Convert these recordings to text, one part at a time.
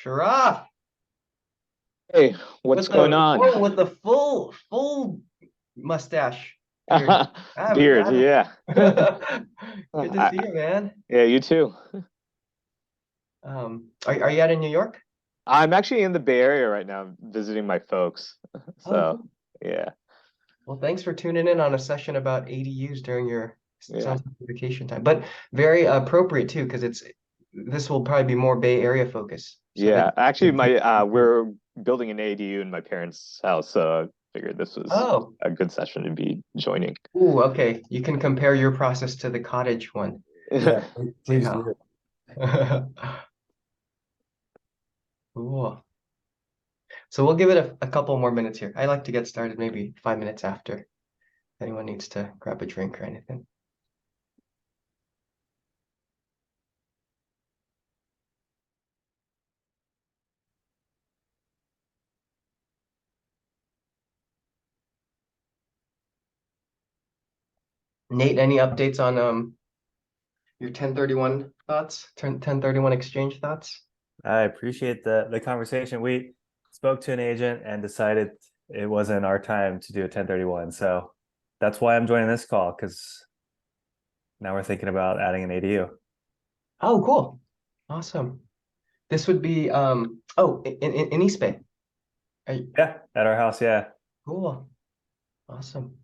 Sharaf Hey, what's going on? with the full mustache beard. Beard, yeah. Good to see I, you, man. yeah, you too. Are you out in New York? I'm actually in the Bay Area right now visiting my folks. Oh, So, cool. yeah, Well, thanks for tuning in on a session about ADUs during your yeah, sounds like vacation time, but very appropriate too, because this will probably be more Bay Area focus. So that yeah. Actually, my we're building an ADU in my parents' house, so I figured this was oh, a good session to be joining. ooh, okay. You can compare your process to the cottage one. Yeah, See please how. do. Cool. So we'll give it a couple more minutes here. I like to get started maybe 5 minutes after if anyone needs to grab a drink or anything. Nate, any updates on your 1031 thoughts? 1031 exchange thoughts? I appreciate the conversation. We spoke to an agent and decided it wasn't our time to do a 1031. So that's why I'm joining this call, because now we're thinking about adding an ADU. Oh, cool. Awesome. This would be in East Bay. Yeah, at our house, yeah. Cool. Awesome.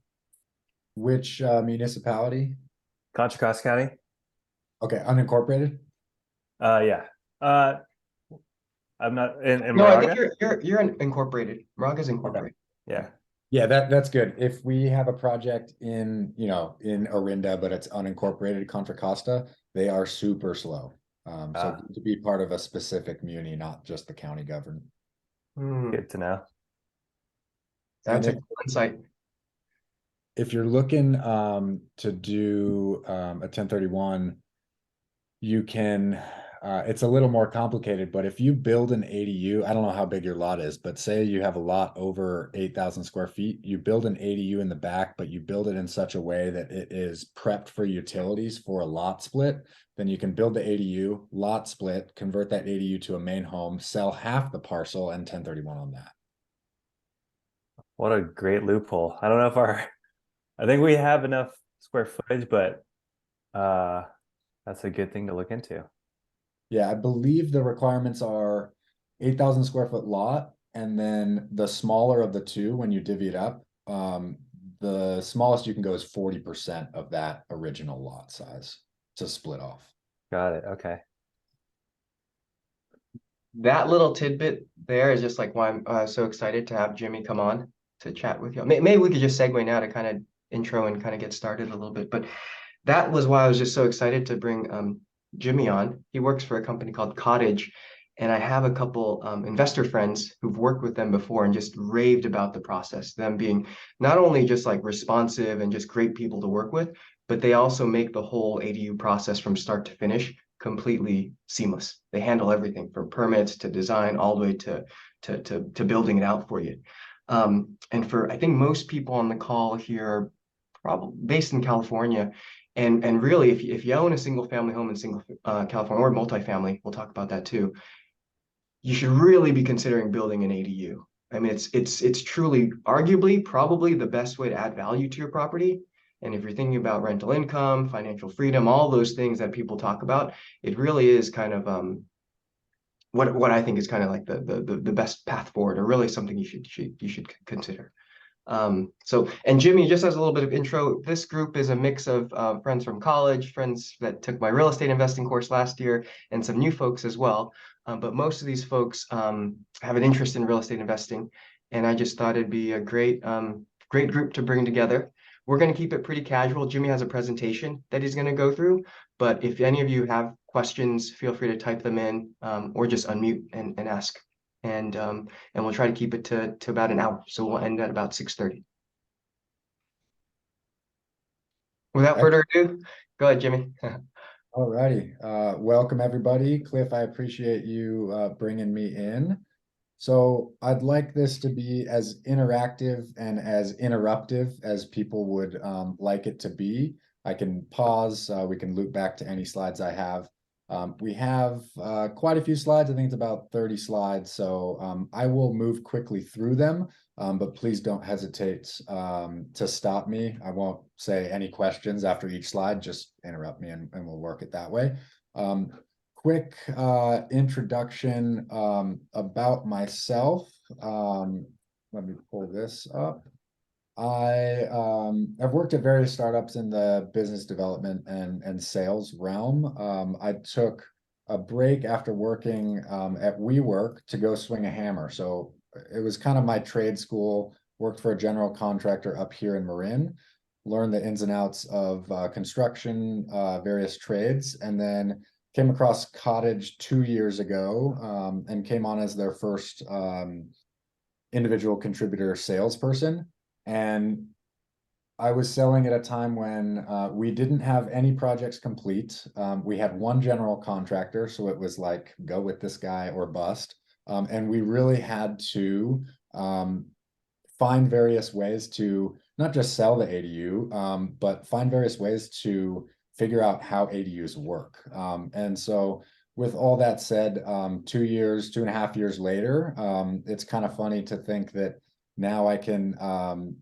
Which municipality? Contra Costa County. Okay, unincorporated. Yeah. Uh I'm not in No, I think Moraga. you're incorporated. Moraga's Okay. incorporated. Yeah. Yeah, that's good. If we have a project in, in Orinda, but it's unincorporated Contra Costa, they are super slow. So Ah, to be part of a specific muni, not just the county government. Hmm, good to know. And that's a cool insight. if you're looking to do a 1031, you can it's a little more complicated, but if you build an ADU, I don't know how big your lot is, but say you have a lot over 8,000 square feet, you build an ADU in the back, but you build it in such a way that it is prepped for utilities for a lot split, then you can build the ADU, lot split, convert that ADU to a main home, sell half the parcel and 1031 on that. What a great loophole. I don't know if I think we have enough square footage, but that's a good thing to look into. Yeah, I believe the requirements are 8,000 square foot lot, and then the smaller of the two, when you divvy it up, the smallest you can go is 40% of that original lot size to split off. Got it. Okay. That little tidbit there is just like why I'm so excited to have Jimmie come on to chat with you. Maybe we could just segue now to kind of intro and kind of get started a little bit. But that was why I was just so excited to bring Jimmie on. He works for a company called Cottage, and I have a couple investor friends who've worked with them before and just raved about the process. Them being not only just like responsive and just great people to work with, but they also make the whole ADU process from start to finish completely seamless. They handle everything from permits to design all the way to building it out for you. And for I think most people on the call here are probably based in California. And really, if you own a single family home in single California or multifamily, we'll talk about that too. You should really be considering building an ADU. I mean, it's truly, arguably, probably the best way to add value to your property. And if you're thinking about rental income, financial freedom, all those things that people talk about, it really is kind of what I think is kind of like the best path forward, or really something you should consider. And Jimmie, just as a little bit of intro, this group is a mix of friends from college, friends that took my real estate investing course last year, and some new folks as well. But most of these folks have an interest in real estate investing, and I just thought it'd be a great group to bring together. We're going to keep it pretty casual. Jimmie has a presentation that he's going to go through, but if any of you have questions, feel free to type them in or just unmute and ask. And we'll try to keep it to about an hour. So we'll end at about 6:30. Without further ado, go ahead, Jimmie. All righty. Welcome everybody. Cliff, I appreciate you bringing me in. So I'd like this to be as interactive and as interruptive as people would like it to be. I can pause, we can loop back to any slides I have. We have quite a few slides. I think it's about 30 slides. So I will move quickly through them, but please don't hesitate to stop me. I won't say any questions after each slide. Just interrupt me and we'll work it that way. Quick introduction about myself. Let me pull this up. I have worked at various startups in the business development and sales realm. I took a break after working at WeWork to go swing a hammer. So it was kind of my trade school, worked for a general contractor up here in Marin, learned the ins and outs of construction, various trades, and then came across Cottage 2 years ago and came on as their first individual contributor salesperson. And I was selling at a time when we didn't have any projects complete. We had one general contractor, so it was like, go with this guy or bust. And we really had to find various ways to not just sell the ADU, but find various ways to figure out how ADUs work. And so with all that said, 2.5 years later, it's kind of funny to think that now I can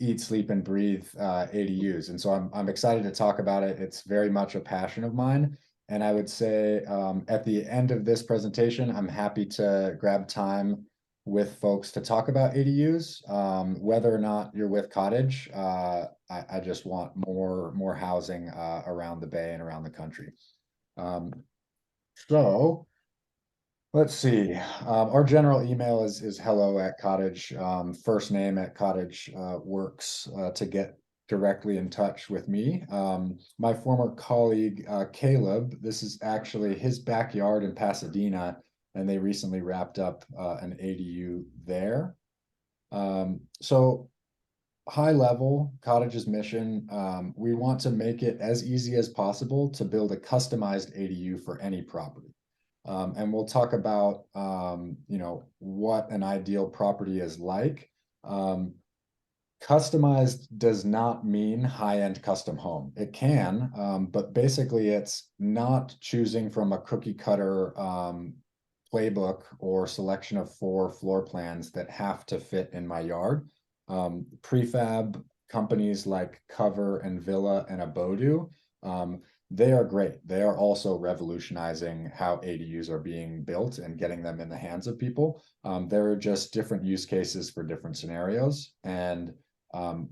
eat, sleep, and breathe ADUs. And so I'm excited to talk about it. It's very much a passion of mine. And I would say at the end of this presentation, I'm happy to grab time with folks to talk about ADUs. Whether or not you're with Cottage, I just want more housing around the Bay and around the country. So let's see. Our general email is hello@Cottage. First name at Cottage works to get directly in touch with me. My former colleague, Caleb, this is actually his backyard in Pasadena, and they recently wrapped up an ADU there. So high level, Cottage's mission, we want to make it as easy as possible to build a customized ADU for any property. And we'll talk about, what an ideal property is like. Customized does not mean high-end custom home. It can, but basically it's not choosing from a cookie cutter playbook or selection of 4 floor plans that have to fit in my yard. Prefab companies like Cover and Villa and Abodu, they are great. They are also revolutionizing how ADUs are being built and getting them in the hands of people. There are just different use cases for different scenarios. And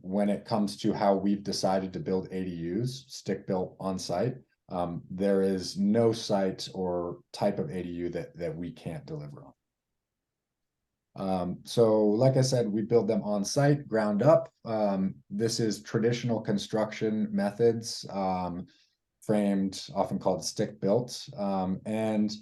when it comes to how we've decided to build ADUs, stick-built on site, there is no site or type of ADU that we can't deliver on. So like I said, we build them on site, ground up. This is traditional construction methods, framed, often called stick-built, and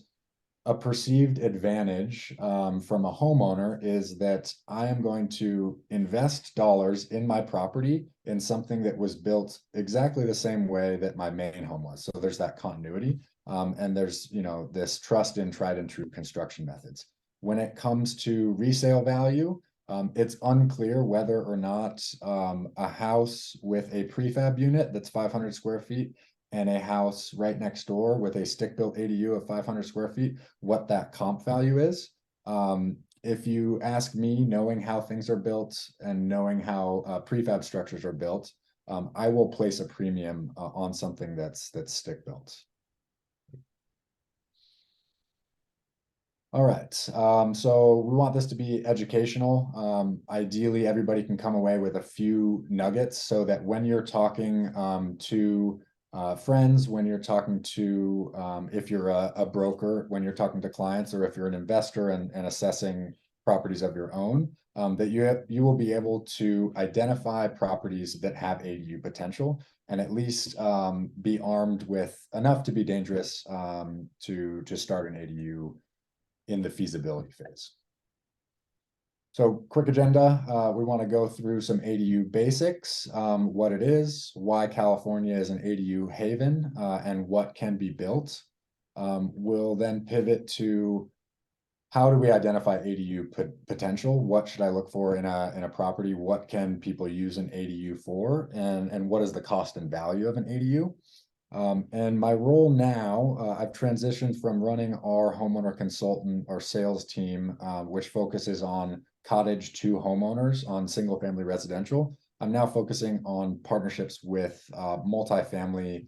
a perceived advantage from a homeowner is that I am going to invest dollars in my property in something that was built exactly the same way that my main home was. So there's that continuity, and there's this trust in tried and true construction methods. When it comes to resale value, it's unclear whether or not a house with a prefab unit that's 500 square feet and a house right next door with a stick-built ADU of 500 square feet, what that comp value is. If you ask me, knowing how things are built and knowing how prefab structures are built, I will place a premium on something that's stick-built. All right, so we want this to be educational. Ideally, everybody can come away with a few nuggets so that when you're talking to friends, when you're talking to, if you're a broker, when you're talking to clients, or if you're an investor and assessing properties of your own, that you will be able to identify properties that have ADU potential and at least be armed with enough to be dangerous to start an ADU in the feasibility phase. So quick agenda, we want to go through some ADU basics, what it is, why California is an ADU haven, and what can be built. We'll then pivot to how do we identify ADU potential? What should I look for in a property? What can people use an ADU for? And what is the cost and value of an ADU? And my role now, I've transitioned from running our homeowner consultant or sales team, which focuses on cottage to homeowners on single family residential. I'm now focusing on partnerships with multifamily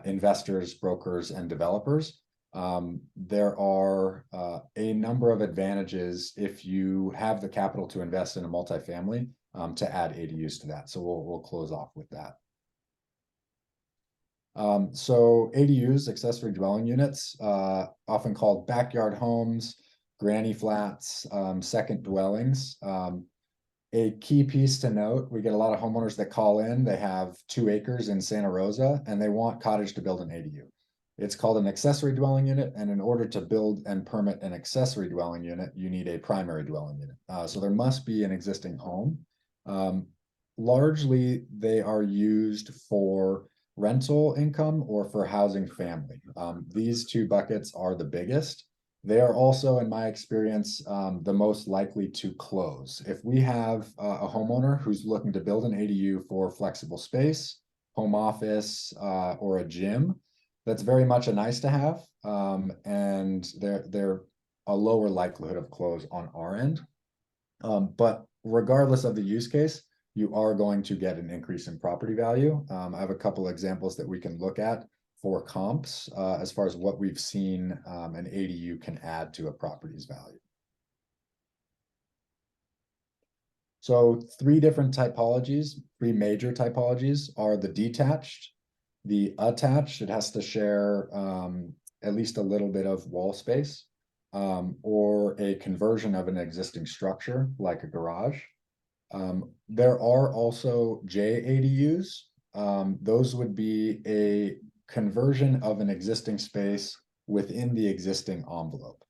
investors, brokers, and developers. There are a number of advantages if you have the capital to invest in a multifamily to add ADUs to that. So we'll close off with that. So ADUs, accessory dwelling units, often called backyard homes, granny flats, second dwellings. A key piece to note, we get a lot of homeowners that call in, they have 2 acres in Santa Rosa and they want Cottage to build an ADU. It's called an accessory dwelling unit, and in order to build and permit an accessory dwelling unit, you need a primary dwelling unit. So there must be an existing home. Largely, they are used for rental income or for housing family. These 2 buckets are the biggest. They are also, in my experience, the most likely to close. If we have a homeowner who's looking to build an ADU for flexible space, home office, or a gym, that's very much a nice to have, and they're a lower likelihood of close on our end. But regardless of the use case, you are going to get an increase in property value. I have a couple examples that we can look at for comps as far as what we've seen an ADU can add to a property's value. So 3 different typologies, 3 major typologies are the detached, the attached, it has to share at least a little bit of wall space, or a conversion of an existing structure like a garage. There are also JADUs. Those would be a conversion of an existing space within the existing envelope.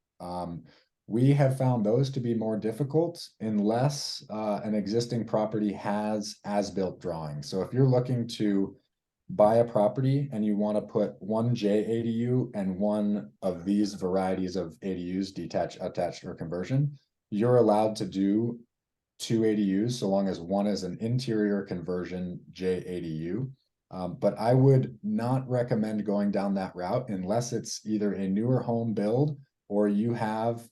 We have found those to be more difficult unless an existing property has as-built drawings. So if you're looking to buy a property and you want to put 1 JADU and 1 of these varieties of ADUs, detached, attached, or conversion, you're allowed to do 2 ADUs so long as 1 is an interior conversion JADU. But I would not recommend going down that route unless it's either a newer home build or you have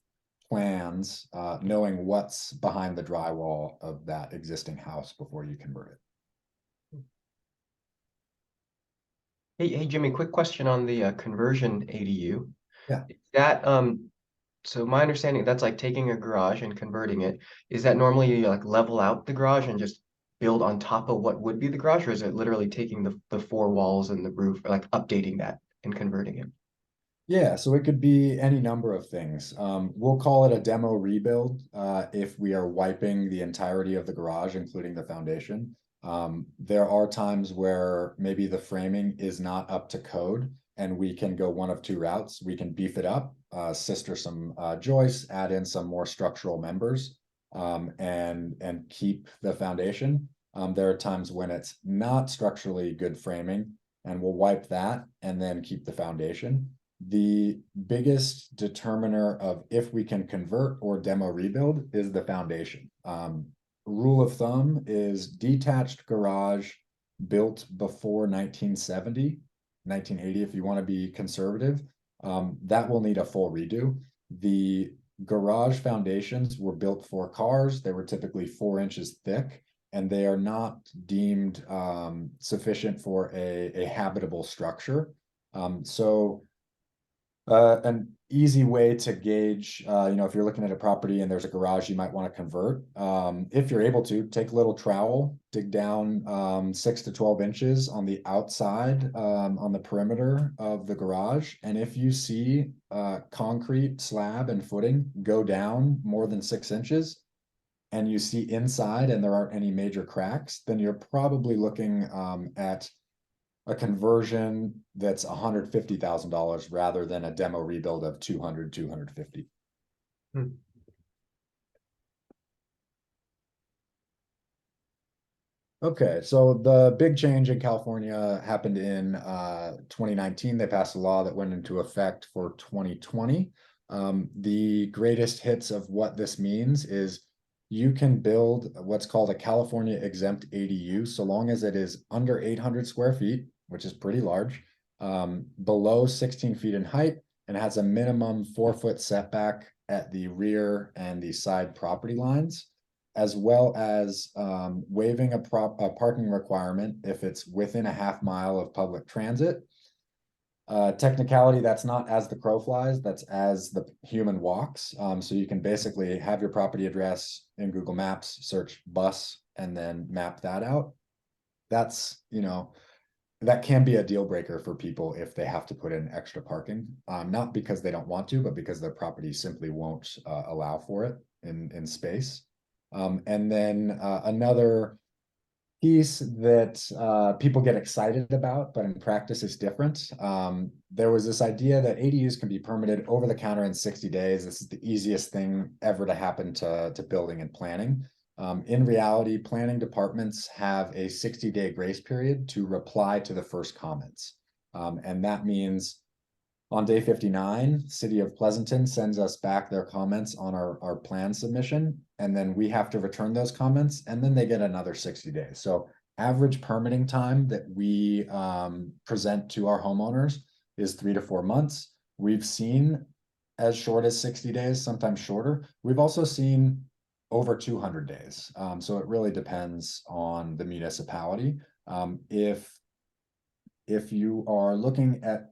plans knowing what's behind the drywall of that existing house before you convert it. Hey, Jimmy, quick question on the conversion ADU. Yeah. That so my understanding, that's like taking a garage and converting it. Is that normally you like level out the garage and just build on top of what would be the garage, or is it literally taking the 4 walls and the roof, like updating that and converting it? Yeah, so it could be any number of things. We'll call it a demo rebuild if we are wiping the entirety of the garage, including the foundation. There are times where maybe the framing is not up to code and we can go one of 2 routes. We can beef it up, sister some joists, add in some more structural members, and keep the foundation. There are times when it's not structurally good framing and we'll wipe that and then keep the foundation. The biggest determiner of if we can convert or demo rebuild is the foundation. Rule of thumb is detached garage built before 1970, 1980, if you want to be conservative, that will need a full redo. The garage foundations were built for cars. They were typically 4 inches thick, and they are not deemed sufficient for a habitable structure. So an easy way to gauge, if you're looking at a property and there's a garage you might want to convert, if you're able to, take a little trowel, dig down 6 to 12 inches on the outside, on the perimeter of the garage. And if you see concrete slab and footing go down more than 6 inches, and you see inside and there aren't any major cracks, then you're probably looking at a conversion that's $150,000 rather than a demo rebuild of 200, 250. Okay, so the big change in California happened in 2019. They passed a law that went into effect for 2020. The greatest hits of what this means is you can build what's called a California exempt ADU so long as it is under 800 square feet, which is pretty large, below 16 feet in height and has a minimum 4-foot setback at the rear and the side property lines, as well as waiving a parking requirement if it's within a half mile of public transit. Technicality, that's not as the crow flies, that's as the human walks. So you can basically have your property address in Google Maps, search bus, and then map that out. That's, that can be a deal breaker for people if they have to put in extra parking, not because they don't want to, but because their property simply won't allow for it in space. And then another piece that people get excited about, but in practice is different. There was this idea that ADUs can be permitted over the counter in 60 days. This is the easiest thing ever to happen to building and planning. In reality, planning departments have a 60-day grace period to reply to the first comments. And that means on day 59, City of Pleasanton sends us back their comments on our plan submission, and then we have to return those comments, and then they get another 60 days. So average permitting time that we present to our homeowners is 3 to 4 months. We've seen as short as 60 days, sometimes shorter. We've also seen over 200 days. So it really depends on the municipality. If you are looking at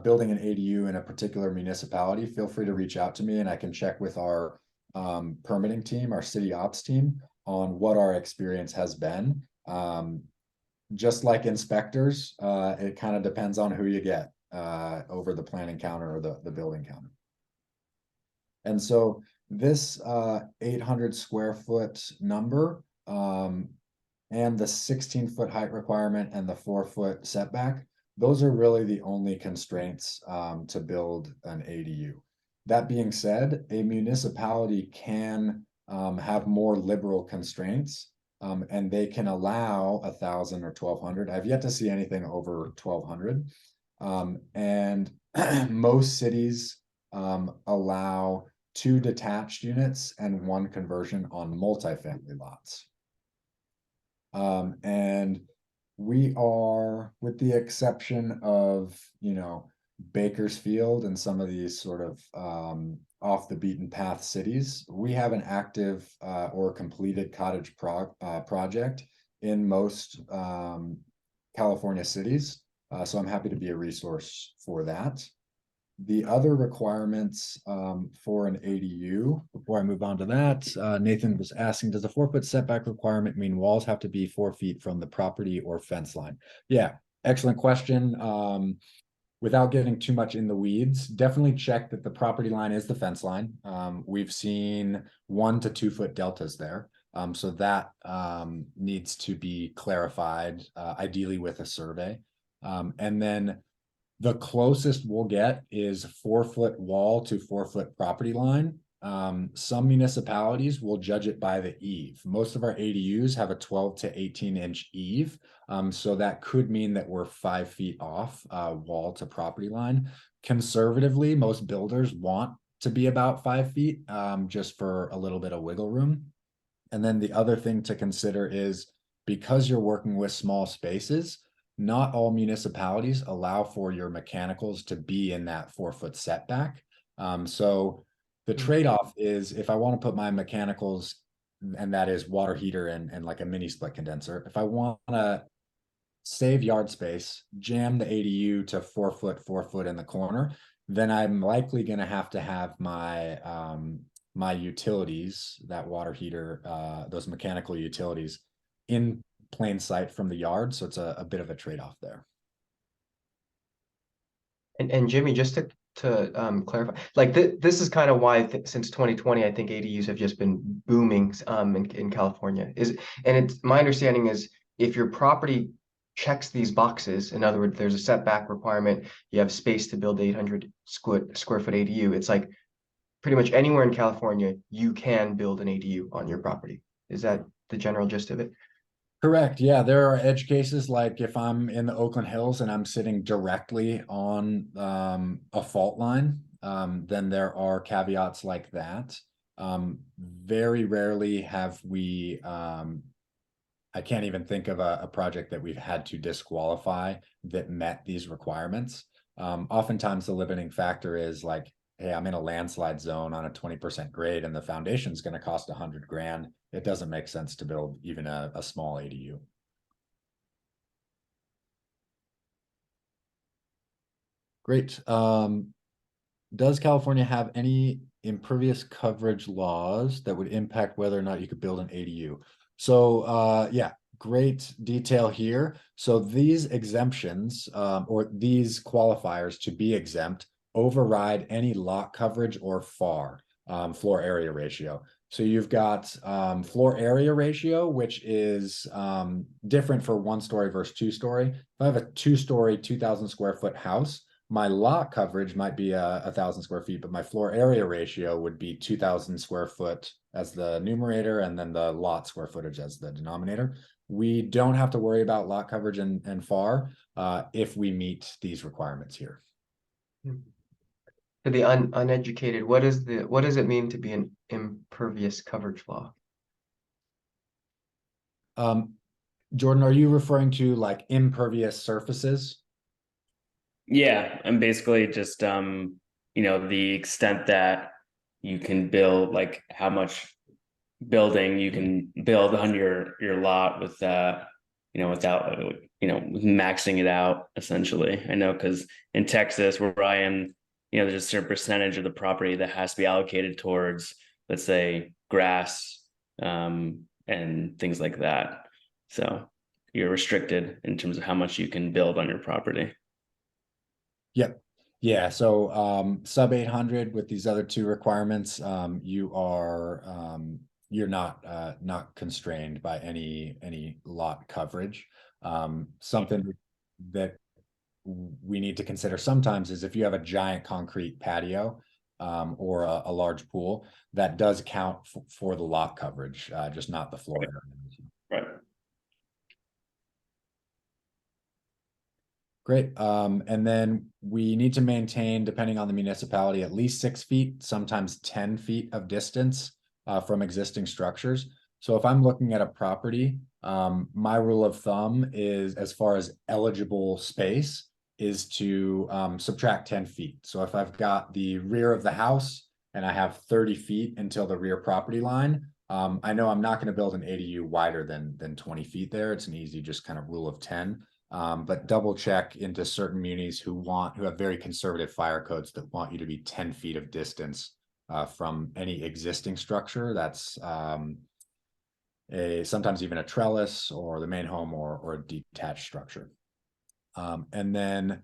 building an ADU in a particular municipality, feel free to reach out to me and I can check with our permitting team, our city ops team, on what our experience has been. Just like inspectors, it kind of depends on who you get over the planning counter or the building counter. And so this 800 square foot number and the 16-foot height requirement and the 4-foot setback, those are really the only constraints to build an ADU. That being said, a municipality can have more liberal constraints, and they can allow 1,000 or 1,200. I've yet to see anything over 1,200. And most cities allow 2 detached units and 1 conversion on multifamily lots. And we are, with the exception of, Bakersfield and some of these sort of off the beaten path cities, we have an active or completed cottage project in most California cities. So I'm happy to be a resource for that. The other requirements for an ADU, before I move on to that, Nathan was asking, does a 4-foot setback requirement mean walls have to be 4 feet from the property or fence line? Yeah, excellent question. Without getting too much in the weeds, definitely check that the property line is the fence line. We've seen 1 to 2 foot deltas there. So that needs to be clarified, ideally with a survey. And then the closest we'll get is 4-foot wall to 4-foot property line. Some municipalities will judge it by the eave. Most of our ADUs have a 12 to 18 inch eave. So that could mean that we're 5 feet off wall to property line. Conservatively, most builders want to be about 5 feet just for a little bit of wiggle room. And then the other thing to consider is, because you're working with small spaces, not all municipalities allow for your mechanicals to be in that 4-foot setback. So the trade-off is, if I want to put my mechanicals, and that is water heater and like a mini split condenser, if I want to save yard space, jam the ADU to 4 foot in the corner, then I'm likely going to have my my utilities, that water heater, those mechanical utilities, in plain sight from the yard. So it's a bit of a trade-off there. And Jimmy, just to clarify, like this is kind of why since 2020, I think ADUs have just been booming in California. It's my understanding is, if your property checks these boxes, in other words, there's a setback requirement, you have space to build 800 square foot ADU, it's like pretty much anywhere in California you can build an ADU on your property. Is that the general gist of it? Correct. Yeah, there are edge cases, like if I'm in the Oakland Hills and I'm sitting directly on a fault line, then there are caveats like that. Very rarely have we I can't even think of a project that we've had to disqualify that met these requirements. Oftentimes the limiting factor is like, hey, I'm in a landslide zone on a 20% grade and the foundation is going to cost 100 grand. It doesn't make sense to build even a small ADU. Great. Does California have any impervious coverage laws that would impact whether or not you could build an ADU? So yeah, great detail here. So these exemptions or these qualifiers to be exempt override any lot coverage or FAR, floor area ratio. So you've got floor area ratio, which is different for 1-story versus 2-story. If I have a 2-story, 2,000 square foot house, my lot coverage might be 1,000 square feet, but my floor area ratio would be 2,000 square foot as the numerator and then the lot square footage as the denominator. We don't have to worry about lot coverage and FAR if we meet these requirements here. For the uneducated, what does it mean to be an impervious coverage law? Jordan, are you referring to like impervious surfaces? Yeah, and basically just the extent that you can build, like how much building you can build on your lot with without maxing it out essentially. I know because in Texas where I am, there's a certain percentage of the property that has to be allocated towards, let's say, grass and things like that. So you're restricted in terms of how much you can build on your property. Yep. Yeah. So sub 800 with these other two requirements, you're not constrained by any lot coverage. Something that we need to consider sometimes is if you have a giant concrete patio or a large pool, that does count for the lot coverage, just not the floor area. Right. Great. And then we need to maintain, depending on the municipality, at least 6 feet, sometimes 10 feet of distance from existing structures. So if I'm looking at a property, my rule of thumb is, as far as eligible space, is to subtract 10 feet. So if I've got the rear of the house and I have 30 feet until the rear property line, I know I'm not going to build an ADU wider than 20 feet there. It's an easy just kind of rule of 10. But double check into certain munis who have very conservative fire codes that want you to be 10 feet of distance from any existing structure. That's sometimes even a trellis or the main home or a detached structure. And then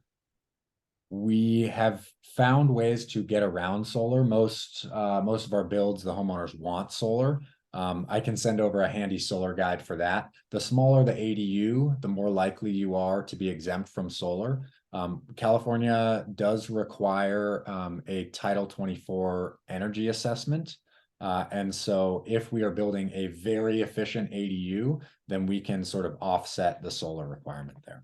we have found ways to get around solar. Most of our builds, the homeowners want solar. I can send over a handy solar guide for that. The smaller the ADU, the more likely you are to be exempt from solar. California does require a Title 24 energy assessment. And so if we are building a very efficient ADU, then we can sort of offset the solar requirement there.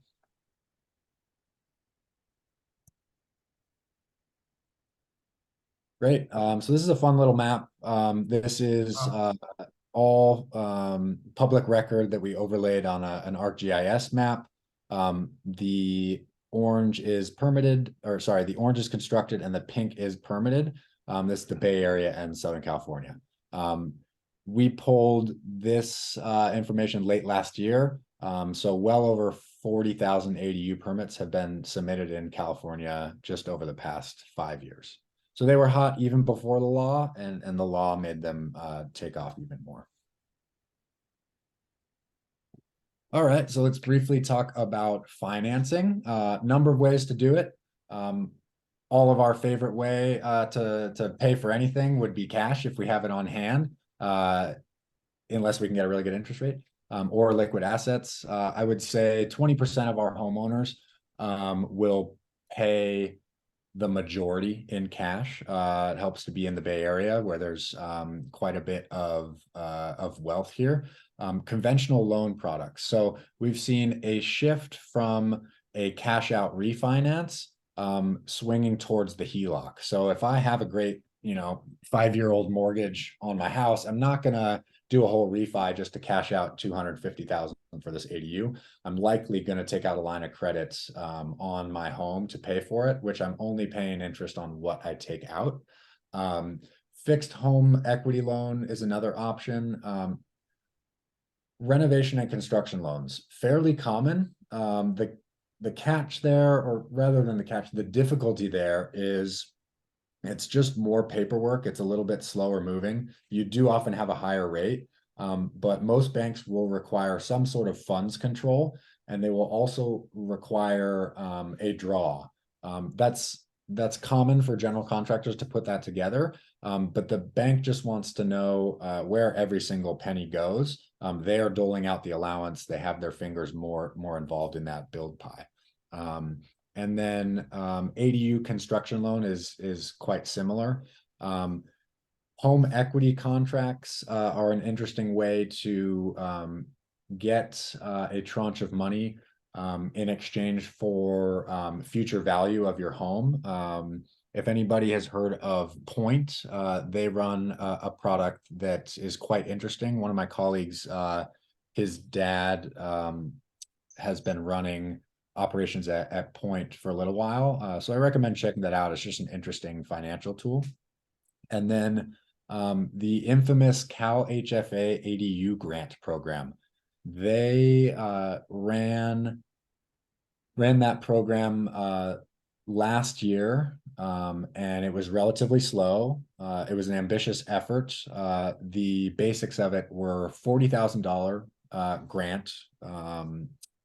Great. So this is a fun little map. This is all public record that we overlaid on an ArcGIS map. The orange is permitted, or sorry, the orange is constructed and the pink is permitted. This is the Bay Area and Southern California. We pulled this information late last year. So well over 40,000 ADU permits have been submitted in California just over the past 5 years. So they were hot even before the law, and the law made them take off even more. All right, so let's briefly talk about financing. Number of ways to do it. All of our favorite way to pay for anything would be cash if we have it on hand, unless we can get a really good interest rate, or liquid assets. I would say 20% of our homeowners will pay the majority in cash. It helps to be in the Bay Area where there's quite a bit of wealth here. Conventional loan products. So we've seen a shift from a cash out refinance swinging towards the HELOC. So if I have a great 5-year-old mortgage on my house, I'm not gonna do a whole refi just to cash out 250,000 for this ADU, I'm likely going to take out a line of credit on my home to pay for it, which I'm only paying interest on what I take out. Fixed home equity loan is another option. Renovation and construction loans, fairly common. The catch there, or rather than the catch, the difficulty there is it's just more paperwork. It's a little bit slower moving. You do often have a higher rate, but most banks will require some sort of funds control, and they will also require a draw. That's common for general contractors to put that together, but the bank just wants to know where every single penny goes. They are doling out the allowance. They have their fingers more involved in that build pie. And then ADU construction loan is quite similar. Home equity contracts are an interesting way to get a tranche of money in exchange for future value of your home. If anybody has heard of Point, they run a product that is quite interesting. One of my colleagues, his dad has been running operations at Point for a little while. So I recommend checking that out. It's just an interesting financial tool. And then the infamous Cal HFA ADU grant program. They ran that program last year, and it was relatively slow. It was an ambitious effort. The basics of it were $40,000 grant.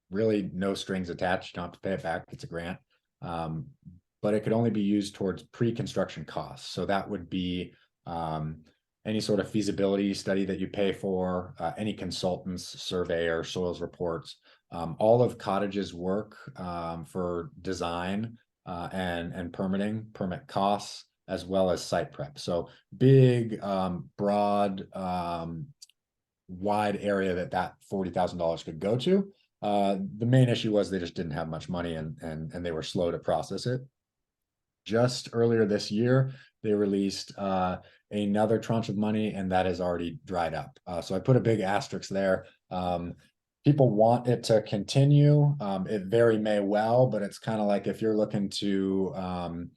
Really no strings attached. You don't have to pay it back. It's a grant. But it could only be used towards pre-construction costs. So that would be any sort of feasibility study that you pay for, any consultants, surveyor, soils reports, all of Cottage's work for design and permit costs, as well as site prep. So big, broad, wide area that $40,000 could go to. The main issue was they just didn't have much money and they were slow to process it. Just earlier this year, they released another tranche of money, and that has already dried up. So I put a big asterisk there. People want it to continue. It very may well, but it's kind of like if you're looking to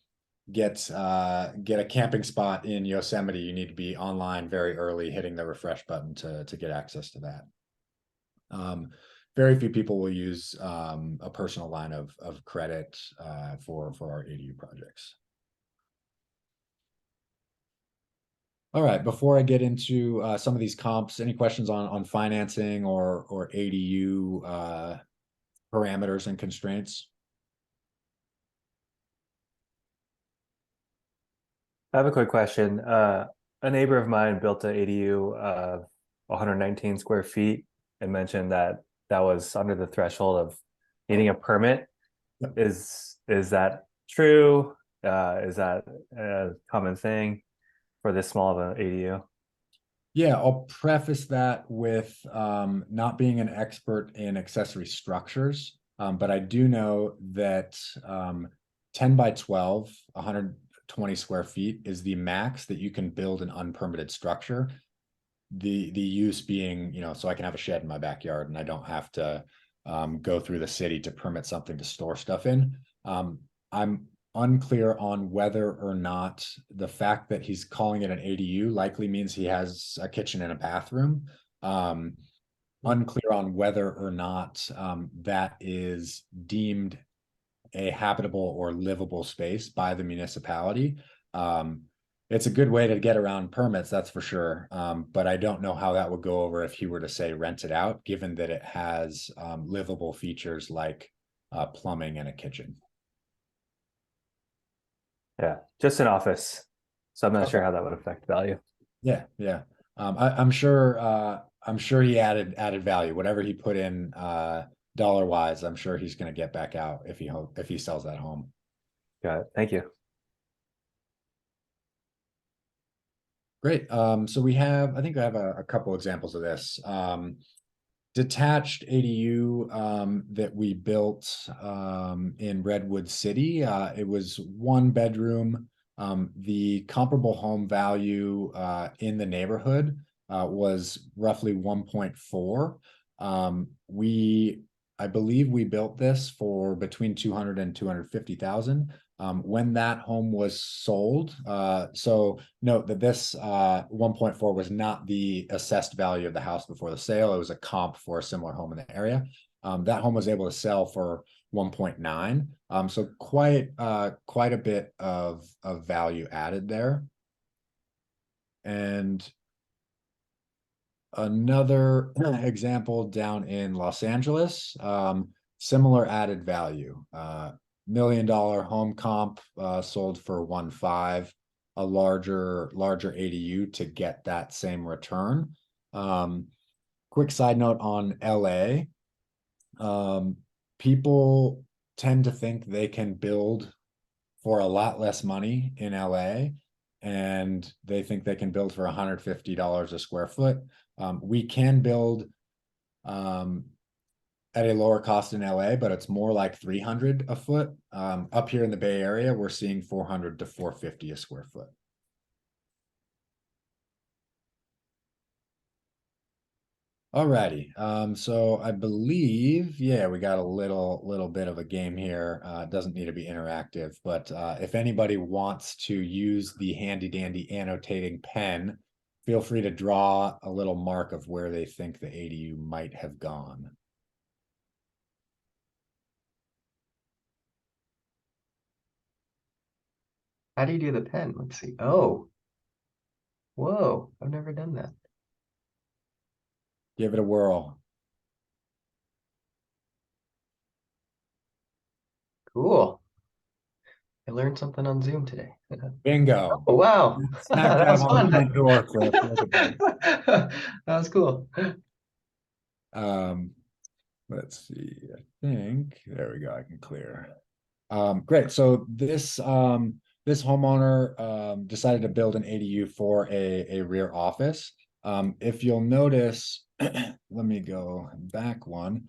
get a camping spot in Yosemite, you need to be online very early, hitting the refresh button to get access to that. Very few people will use a personal line of credit for our ADU projects. All right, before I get into some of these comps, any questions on financing or ADU parameters and constraints? I have a quick question. A neighbor of mine built an ADU of 119 square feet and mentioned that was under the threshold of needing a permit. Yep. Is that true? Is that a common thing for this small of an ADU? Yeah, I'll preface that with not being an expert in accessory structures, but I do know that 10 by 12, 120 square feet is the max that you can build an unpermitted structure. The use being, so I can have a shed in my backyard and I don't have to go through the city to permit something to store stuff in. I'm unclear on whether or not the fact that he's calling it an ADU likely means he has a kitchen and a bathroom. Unclear on whether or not that is deemed a habitable or livable space by the municipality. It's a good way to get around permits, that's for sure. But I don't know how that would go over if he were to say rent it out, given that it has livable features like plumbing and a kitchen. Yeah, just an office. So I'm not Okay. sure how that would affect value. Yeah. I'm sure he added value. Whatever he put in dollar wise, I'm sure he's going to get back out if he sells that home. Got it. Thank you. Great. So I think I have a couple examples of this. Detached ADU that we built in Redwood City. It was 1 bedroom. The comparable home value in the neighborhood was roughly 1.4. I believe we built this for between 200 and 250,000. When that home was sold, so note that this 1.4 was not the assessed value of the house before the sale. It was a comp for a similar home in the area. That home was able to sell for 1.9. So quite a bit of value added there. And another example down in Los Angeles, similar added value. $1 million home comp sold for 1.5, a larger ADU to get that same return. Quick side note on LA. People tend to think they can build for a lot less money in LA, and they think they can build for $150 a square foot. We can build at a lower cost in LA, but it's more like 300 a foot. Up here in the Bay Area, we're seeing 400 to 450 a square foot. Alrighty, so I believe, yeah, we got a little bit of a game here. It doesn't need to be interactive, but if anybody wants to use the handy dandy annotating pen, feel free to draw a little mark of where they think the ADU might have gone. How do you do the pen? Let's see. Oh, whoa, I've never done that. Give it a whirl. Cool. I learned something on Zoom today. Bingo. Oh, wow. Smack That dab was on the fun. front door, Cliff. Look at that. That was cool. Let's see. I think there we go. I can clear. Great. So this homeowner decided to build an ADU for a rear office. If you'll notice, let me go back one.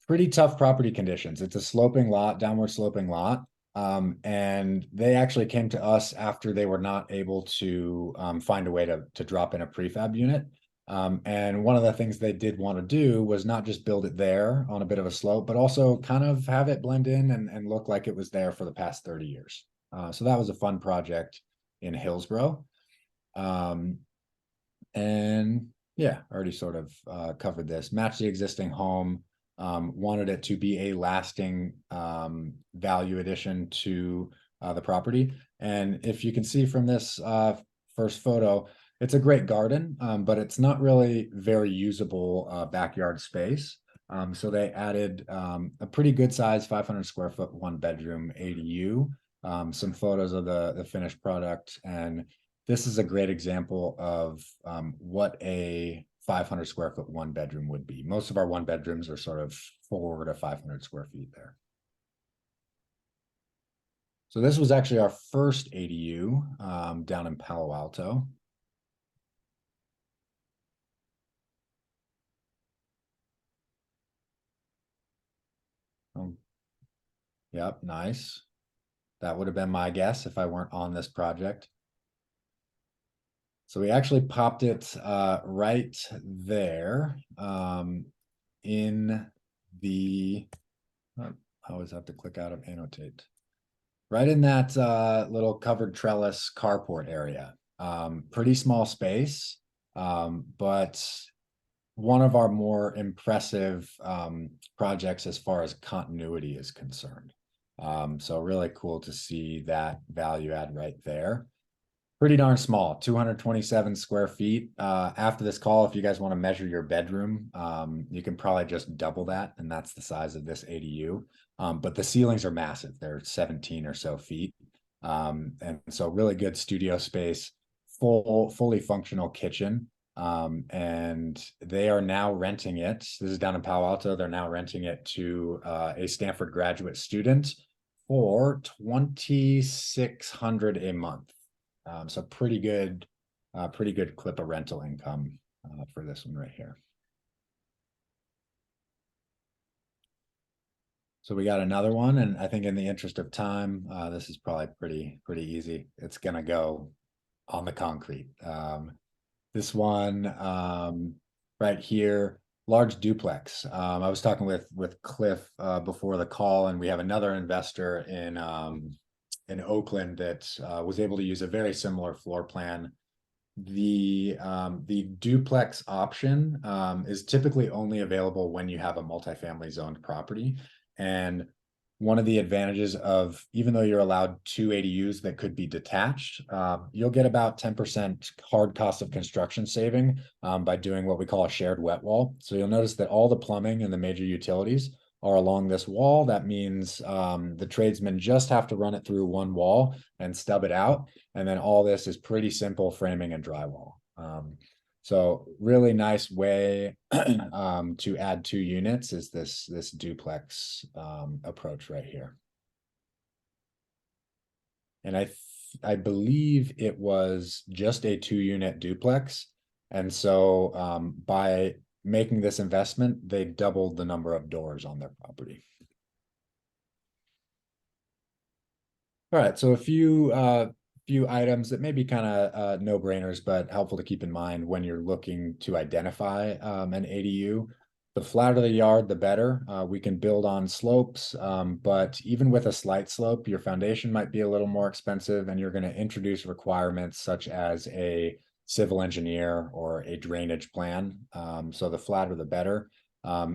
Pretty tough property conditions. It's a sloping lot, downward sloping lot. And they actually came to us after they were not able to find a way to drop in a prefab unit. And one of the things they did want to do was not just build it there on a bit of a slope, but also kind of have it blend in and look like it was there for the past 30 years. So that was a fun project in Hillsborough. And yeah, already sort of covered this. Match the existing home. Wanted it to be a lasting value addition to the property. And if you can see from this first photo, it's a great garden, but it's not really very usable backyard space. So they added a pretty good size 500 square foot, 1-bedroom ADU, some photos of the finished product. And this is a great example of what a 500 square foot 1-bedroom would be. Most of our 1-bedrooms are sort of 400 to 500 square feet there. So this was actually our first ADU down in Palo Alto. Yep, nice. That would have been my guess if I weren't on this project. So we actually popped it right there in the, I always have to click out of annotate. Right in that little covered trellis carport area. Pretty small space, but one of our more impressive projects as far as continuity is concerned. So really cool to see that value add right there. Pretty darn small, 227 square feet. After this call, if you guys want to measure your bedroom, you can probably just double that, and that's the size of this ADU. But the ceilings are massive. They're 17 or so feet. And so really good studio space, fully functional kitchen. And they are now renting it. This is down in Palo Alto. They're now renting it to a Stanford graduate student for $2,600 a month. So pretty good clip of rental income for this one right here. So we got another one, and I think in the interest of time, this is probably pretty easy. It's gonna go on the concrete. This one right here, large duplex. I was talking with Cliff before the call, and we have another investor in Oakland that was able to use a very similar floor plan. The duplex option is typically only available when you have a multifamily zoned property. And one of the advantages of, even though you're allowed 2 ADUs that could be detached, you'll get about 10% hard cost of construction saving by doing what we call a shared wet wall. So you'll notice that all the plumbing and the major utilities are along this wall. That means the tradesmen just have to run it through one wall and stub it out. And then all this is pretty simple framing and drywall. So really nice way to add 2 units is this duplex approach right here. And I believe it was just a 2-unit duplex. And so by making this investment, they doubled the number of doors on their property. All right, so a few items that may be kind of no-brainers, but helpful to keep in mind when you're looking to identify an ADU. The flatter the yard, the better. We can build on slopes, but even with a slight slope, your foundation might be a little more expensive, and you're going to introduce requirements such as a civil engineer or a drainage plan. So the flatter the better.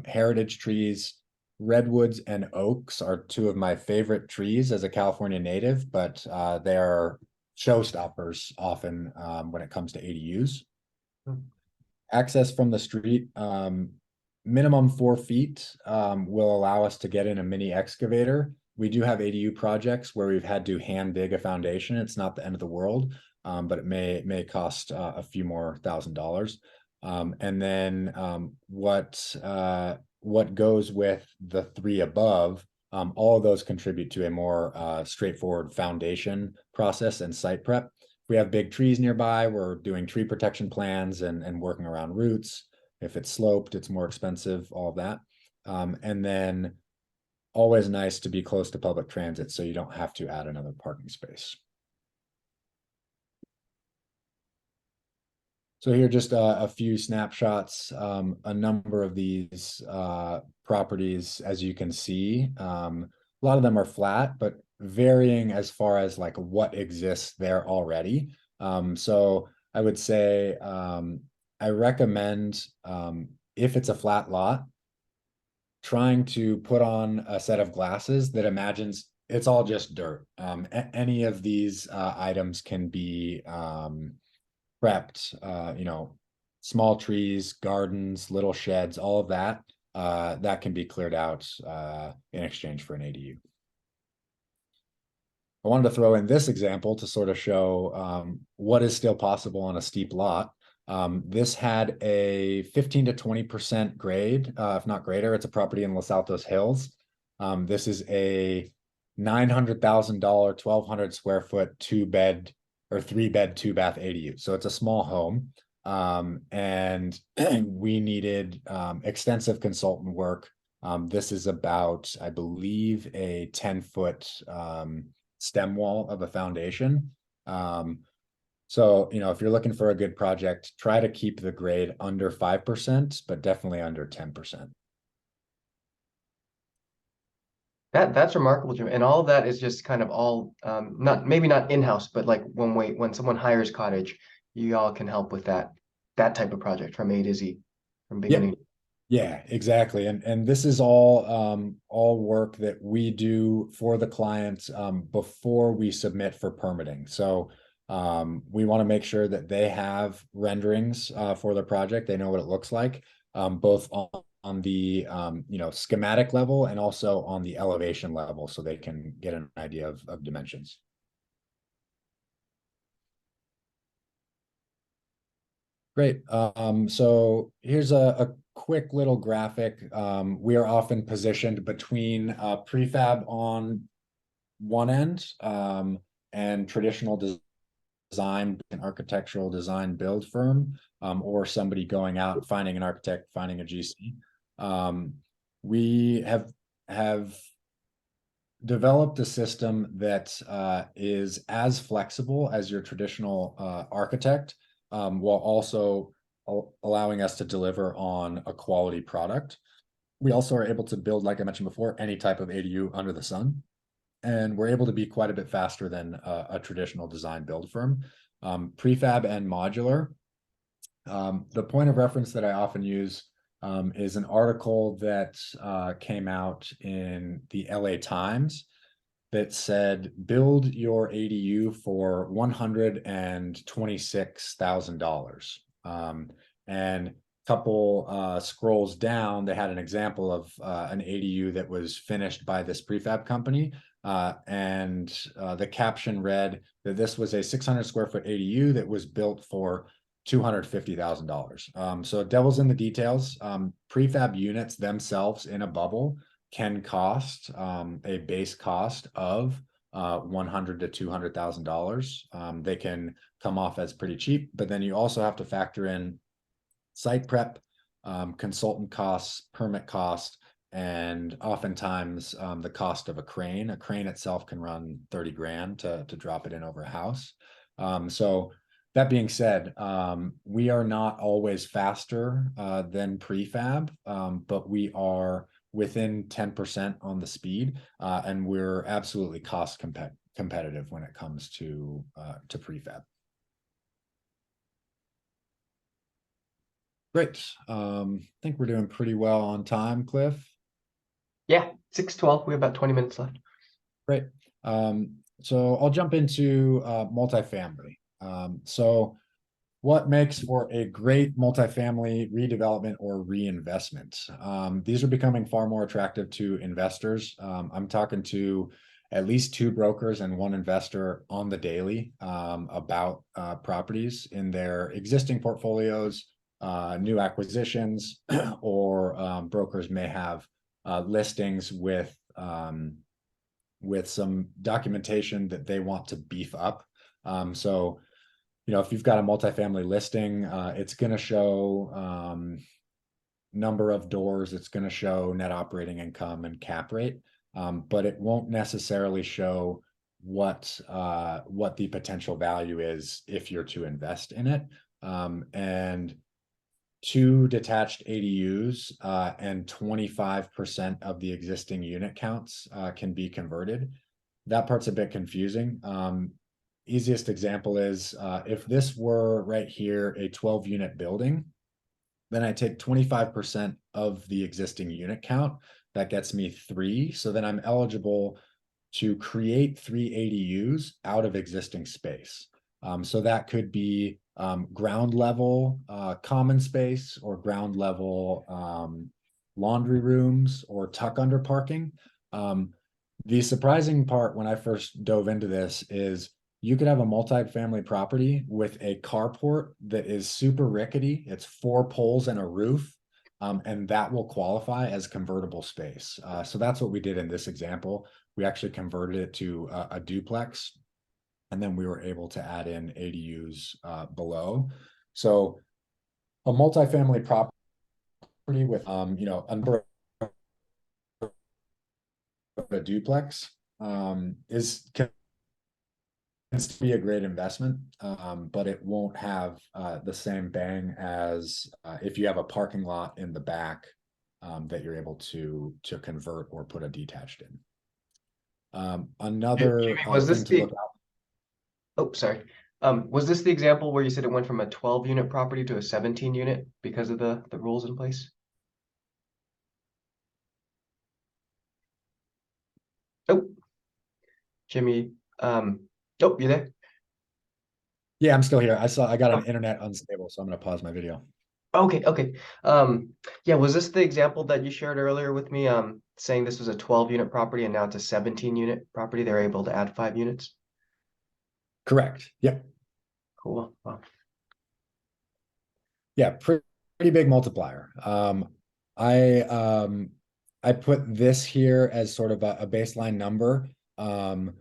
Heritage trees, redwoods and oaks are 2 of my favorite trees as a California native, but they are showstoppers often when it comes to ADUs. Access from the street, minimum 4 feet will allow us to get in a mini excavator. We do have ADU projects where we've had to hand dig a foundation. It's not the end of the world, but it may cost a few more $1,000s. And then what goes with the 3 above, all of those contribute to a more straightforward foundation process and site prep. If we have big trees nearby, we're doing tree protection plans and working around roots. If it's sloped, it's more expensive, all of that. And then always nice to be close to public transit so you don't have to add another parking space. So here just a few snapshots, a number of these properties, as you can see. A lot of them are flat, but varying as far as like what exists there already. So I would say I recommend if it's a flat lot, trying to put on a set of glasses that imagines it's all just dirt. Any of these items can be prepped, you know, small trees, gardens, little sheds, all of that, that can be cleared out in exchange for an ADU. I wanted to throw in this example to sort of show what is still possible on a steep lot. This had a 15 to 20% grade, if not greater. It's a property in Los Altos Hills. This is a $900,000, 1,200 square foot 2-bed or 3-bed 2-bath ADU. So it's a small home. And we needed extensive consultant work. This is about, I believe, a 10-foot stem wall of a foundation. So, you know, if you're looking for a good project, try to keep the grade under 5%, but definitely under 10%. That's remarkable, Jim. And all of that is just kind of all maybe not in-house, but like when someone hires Cottage, you all can help with that type of project from A to Z, from beginning. Yeah, exactly. And this is all work that we do for the clients before we submit for permitting. So we want to make sure that they have renderings for the project. They know what it looks like, both on the you know, schematic level and also on the elevation level, so they can get an idea of dimensions. Great. So here's a quick little graphic. We are often positioned between prefab on one end and traditional design, an architectural design build firm, or somebody going out and finding an architect, finding a GC. We have developed a system that is as flexible as your traditional architect, while also allowing us to deliver on a quality product. We also are able to build, like I mentioned before, any type of ADU under the sun. And we're able to be quite a bit faster than a traditional design build firm. Prefab and modular. The point of reference that I often use is an article that came out in the LA Times that said, build your ADU for $126,000. And couple scrolls down, they had an example of an ADU that was finished by this prefab company. And the caption read that this was a 600 square foot ADU that was built for $250,000. So devil's in the details. Prefab units themselves in a bubble can cost a base cost of $100,000 to $200,000. They can come off as pretty cheap, but then you also have to factor in site prep, consultant costs, permit cost, and oftentimes the cost of a crane. A crane itself can run 30 grand to drop it in over a house. So that being said, we are not always faster than prefab, but we are within 10% on the speed, and we're absolutely cost competitive when it comes to prefab. Great. I think we're doing pretty well on time, Cliff. Yeah, 6:12. We have about 20 minutes left. Great. So I'll jump into multifamily. So what makes for a great multifamily redevelopment or reinvestment? These are becoming far more attractive to investors. I'm talking to at least 2 brokers and 1 investor on the daily about properties in their existing portfolios, new acquisitions, or brokers may have listings with some documentation that they want to beef up. So, you know, if you've got a multifamily listing, it's going to show number of doors, it's going to show net operating income and cap rate, but it won't necessarily show what the potential value is if you're to invest in it. And 2 detached ADUs and 25% of the existing unit counts can be converted. That part's a bit confusing. Easiest example is if this were right here a 12-unit building, then I take 25% of the existing unit count. That gets me 3. So then I'm eligible to create 3 ADUs out of existing space. So that could be ground level common space, or ground level laundry rooms, or tuck under parking. The surprising part when I first dove into this is you could have a multi-family property with a carport that is super rickety. It's 4 poles and a roof, and that will qualify as convertible space. So that's what we did in this example. We actually converted it to a duplex, and then we were able to add in ADUs below. So a multifamily property with you know, under a duplex can be a great investment, but it won't have the same bang as if you have a parking lot in the back that you're able to convert or put a detached in. Another Was this thing to the look out. Oh, sorry. Was this the example where you said it went from a 12-unit property to a 17-unit because of the rules in place? Oh, Jimmie. Oh, you there? Yeah, I'm still here. I got an internet unstable, so I'm going to pause my video. Okay. Yeah, was this the example that you shared earlier with me? Saying this was a 12-unit property and now it's a 17-unit property. They're able to add 5 units. Correct. Yep. Cool. Wow. Yeah, pretty big multiplier. I put this here as sort of a baseline number. I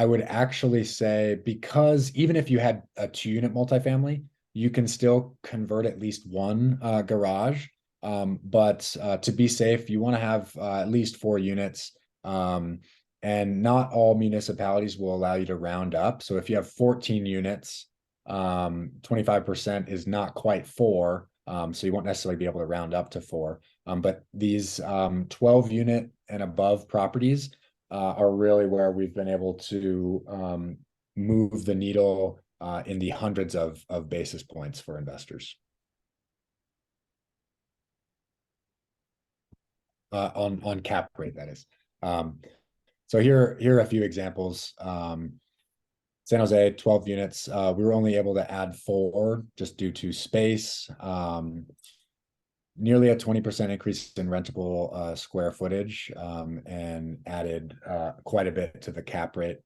would actually say, because even if you had a 2-unit multifamily, you can still convert at least 1 garage. But to be safe, you want to have at least 4 units. And not all municipalities will allow you to round up. So if you have 14 units, 25% is not quite 4. So you won't necessarily be able to round up to 4. But these 12 unit and above properties are really where we've been able to move the needle in the hundreds of basis points for investors. On cap rate, that is. So here are a few examples. San Jose, 12 units. We were only able to add 4 just due to space. Nearly a 20% increase in rentable square footage, and added quite a bit to the cap rate.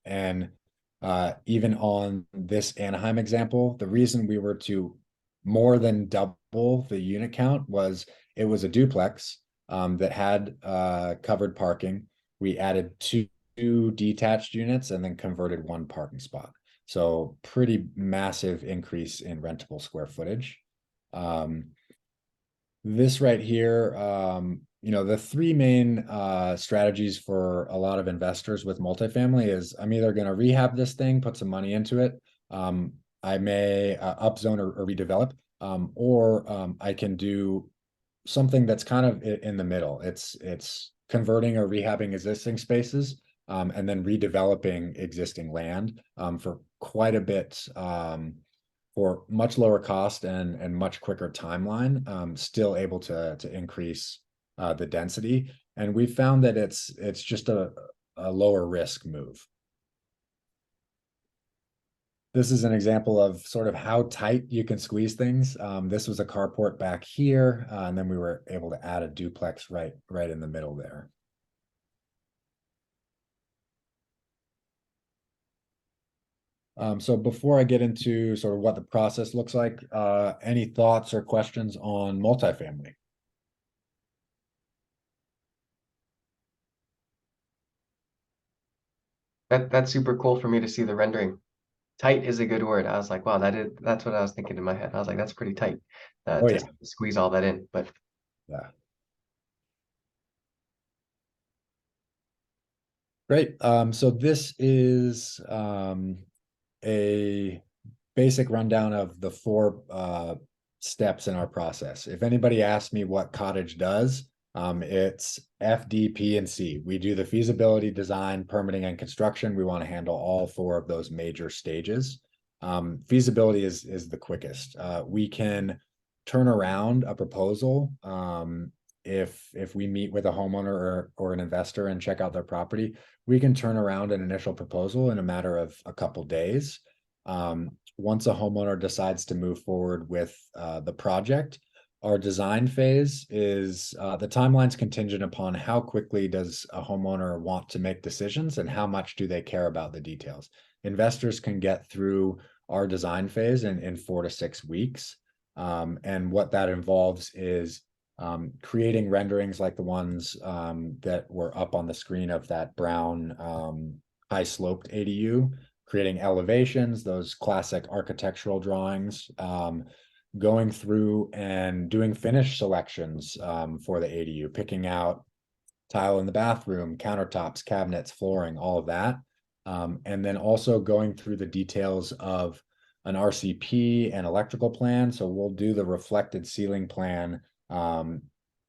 And even on this Anaheim example, the reason we were to more than double the unit count was it was a duplex that had covered parking. We added 2 detached units and then converted 1 parking spot. So pretty massive increase in rentable square footage. This right here, the 3 main strategies for a lot of investors with multifamily is I'm either going to rehab this thing, put some money into it. I may upzone or redevelop, or I can do something that's kind of in the middle. It's converting or rehabbing existing spaces, and then redeveloping existing land for quite a bit, for much lower cost and much quicker timeline, still able to increase the density. And we found that it's just a lower risk move. This is an example of sort of how tight you can squeeze things. This was a carport back here, and then we were able to add a duplex right in the middle there. So before I get into sort of what the process looks like, any thoughts or questions on multifamily? That's super cool for me to see the rendering. Tight is a good word. I was like, wow, that's what I was thinking in my head. I was like, that's pretty tight Oh, to yeah. squeeze all that in. But Yeah. Great. So this is a basic rundown of the 4 steps in our process. If anybody asks me what Cottage does, it's FD, P, and C. We do the feasibility, design, permitting, and construction. We want to handle all 4 of those major stages. Feasibility is the quickest. We can turn around a proposal if we meet with a homeowner or an investor and check out their property. We can turn around an initial proposal in a matter of a couple days. Once a homeowner decides to move forward with the project, our design phase is the timeline's contingent upon how quickly does a homeowner want to make decisions and how much do they care about the details. Investors can get through our design phase in 4 to 6 weeks. And what that involves is creating renderings like the ones that were up on the screen of that brown high sloped ADU, creating elevations, those classic architectural drawings, going through and doing finish selections for the ADU, picking out tile in the bathroom, countertops, cabinets, flooring, all of that. And then also going through the details of an RCP and electrical plan. So we'll do the reflected ceiling plan, all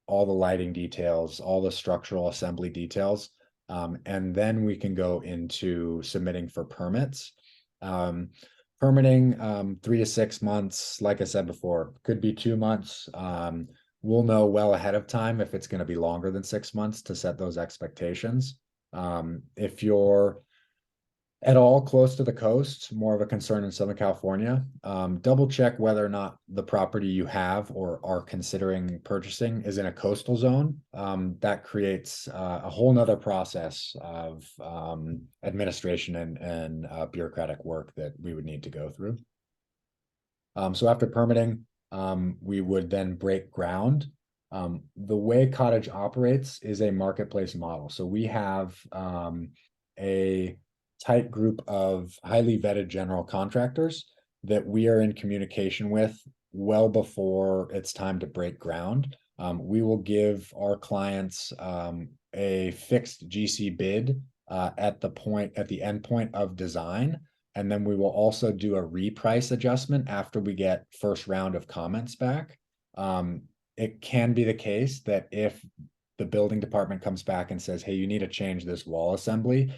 the lighting details, all the structural assembly details. And then we can go into submitting for permits. Permitting, 3 to 6 months, like I said before, could be 2 months. We'll know well ahead of time if it's going to be longer than 6 months to set those expectations. If you're at all close to the coast, more of a concern in Southern California, double check whether or not the property you have or are considering purchasing is in a coastal zone. That creates a whole nother process of administration and bureaucratic work that we would need to go through. So after permitting, we would then break ground. The way Cottage operates is a marketplace model. So we have a tight group of highly vetted general contractors that we are in communication with well before it's time to break ground. We will give our clients a fixed GC bid at the end point of design. And then we will also do a reprice adjustment after we get first round of comments back. It can be the case that if the building department comes back and says, hey, you need to change this wall assembly,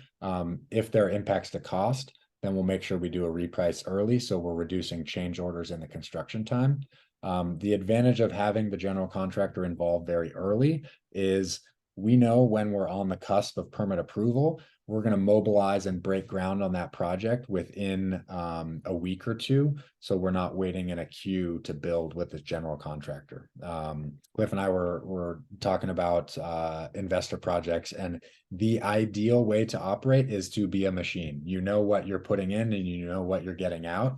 if there are impacts to cost, then we'll make sure we do a reprice early, so we're reducing change orders in the construction time. The advantage of having the general contractor involved very early is we know when we're on the cusp of permit approval, we're going to mobilize and break ground on that project within a week or two. So we're not waiting in a queue to build with the general contractor. Cliff and I were talking about investor projects, and the ideal way to operate is to be a machine. You know what you're putting in and you know what you're getting out.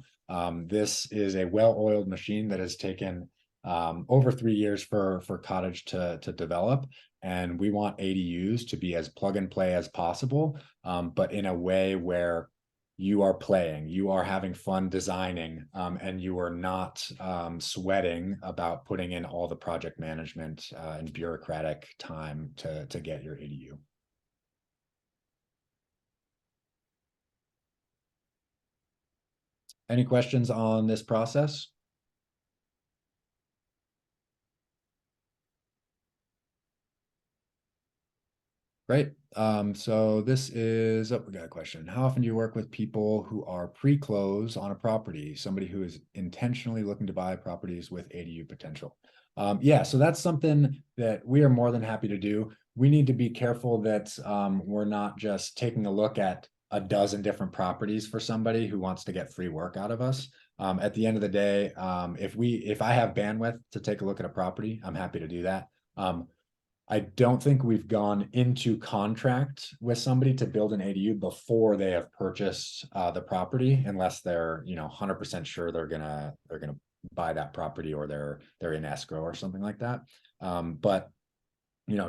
This is a well-oiled machine that has taken over 3 years for Cottage to develop. And we want ADUs to be as plug and play as possible, but in a way where you are playing, you are having fun designing, and you are not sweating about putting in all the project management and bureaucratic time to get your ADU. Any questions on this process? Great. So this is, we got a question. How often do you work with people who are pre-close on a property, somebody who is intentionally looking to buy properties with ADU potential? Yeah, so that's something that we are more than happy to do. We need to be careful that we're not just taking a look at a dozen different properties for somebody who wants to get free work out of us. At the end of the day, if I have bandwidth to take a look at a property, I'm happy to do that. I don't think we've gone into contract with somebody to build an ADU before they have purchased the property, unless they're 100% sure they're gonna buy that property, or they're in escrow or something like that. But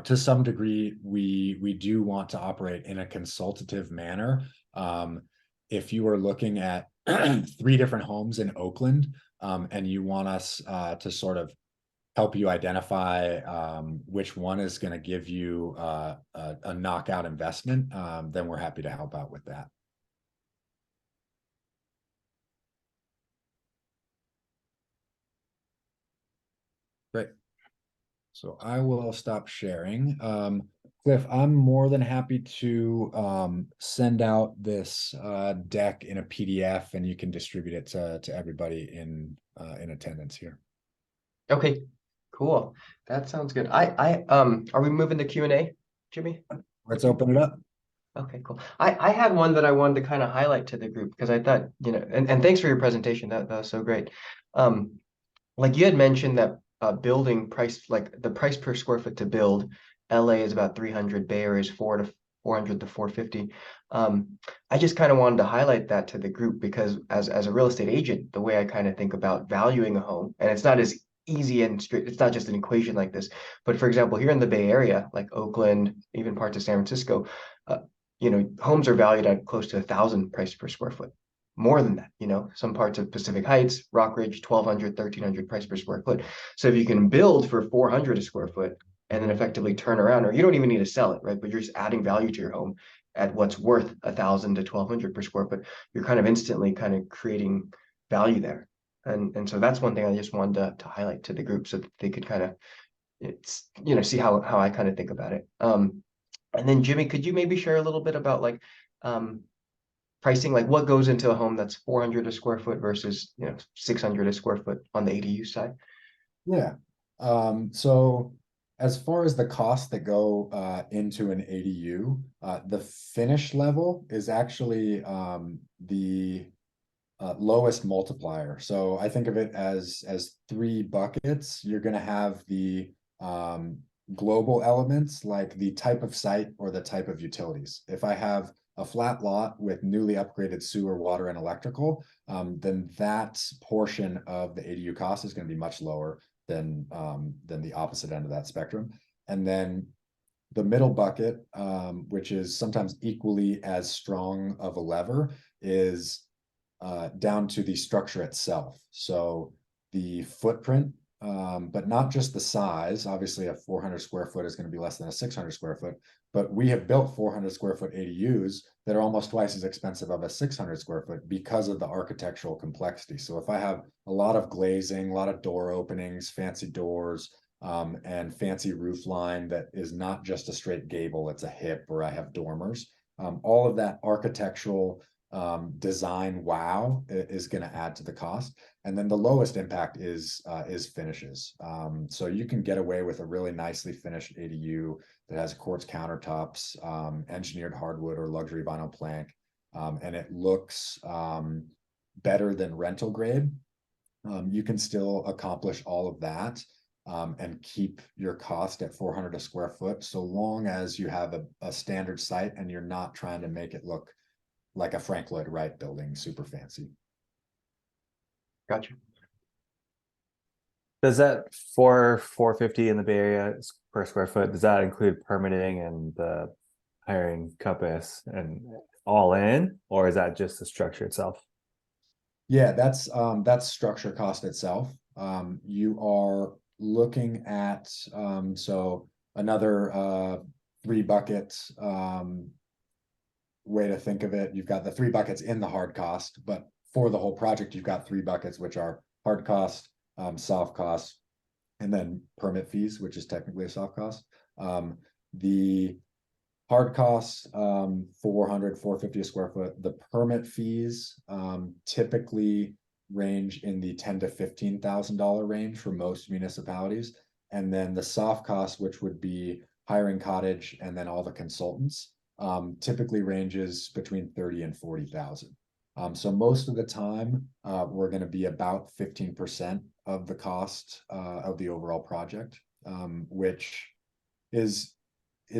to some degree, we do want to operate in a consultative manner. If you are looking at 3 different homes in Oakland, and you want us to sort of help you identify which one is going to give you a knockout investment, then we're happy to help out with that. Great. So I will stop sharing. Cliff, I'm more than happy to send out this deck in a PDF, and you can distribute it to everybody in attendance here. Okay, cool. That sounds good. Are we moving to Q&A, Jimmy? Let's open it up. Okay, cool. I had one that I wanted to kind of highlight to the group, because I thought, and thanks for your presentation. That was so great. Like you had mentioned that building price, like the price per square foot to build, LA is about 300, Bay Area is 400 to 450. I just kind of wanted to highlight that to the group, because as a real estate agent, the way I kind of think about valuing a home, and it's not as easy and straight, it's not just an equation like this, but for example, here in the Bay Area, like Oakland, even parts of San Francisco, homes are valued at close to 1,000 price per square foot. More than that, some parts of Pacific Heights, Rockridge, 1,200, 1,300 price per square foot. So if you can build for 400 a square foot and then effectively turn around, or you don't even need to sell it, right? But you're just adding value to your home at what's worth 1,000 to 1,200 per square foot. You're kind of instantly kind of creating value there. And so that's one thing I just wanted to highlight to the group, so that they could kind of, see how I kind of think about it. And then Jimmy, could you maybe share a little bit about like pricing, like what goes into a home that's 400 a square foot versus 600 a square foot on the ADU side? Yeah. So as far as the costs that go into an ADU, the finish level is actually the lowest multiplier. So I think of it as 3 buckets. You're going to have the global elements, like the type of site or the type of utilities. If I have a flat lot with newly upgraded sewer, water, and electrical, then that portion of the ADU cost is going to be much lower than the opposite end of that spectrum. And then the middle bucket, which is sometimes equally as strong of a lever, is down to the structure itself. So the footprint but not just the size. Obviously, a 400 square foot is going to be less than a 600 square foot, but we have built 400 square foot ADUs that are almost twice as expensive of a 600 square foot because of the architectural complexity. So if I have a lot of glazing, a lot of door openings, fancy doors, and fancy roof line that is not just a straight gable, it's a hip, or I have dormers, all of that architectural design wow is going to add to the cost. And then the lowest impact is finishes. So you can get away with a really nicely finished ADU that has quartz countertops, engineered hardwood or luxury vinyl plank, and it looks better than rental grade. You can still accomplish all of that and keep your cost at 400 a square foot, so long as you have a standard site and you're not trying to make it look like a Frank Lloyd Wright building, super fancy. Gotcha. Does that 450 in the Bay Area per square foot, does that include permitting and the hiring compass and all in, or is that just the structure itself? Yeah, that's structure cost itself. You are looking at so another 3 buckets way to think of it. You've got the 3 buckets in the hard cost, but for the whole project, you've got 3 buckets, which are hard cost, soft cost, and then permit fees, which is technically a soft cost. The hard costs, 400, 450 a square foot. The permit fees typically range in the $10,000 to $15,000 range for most municipalities. And then the soft costs, which would be hiring cottage and then all the consultants, typically ranges between 30 and 40,000. So most of the time, we're going to be about 15% of the cost of the overall project, which is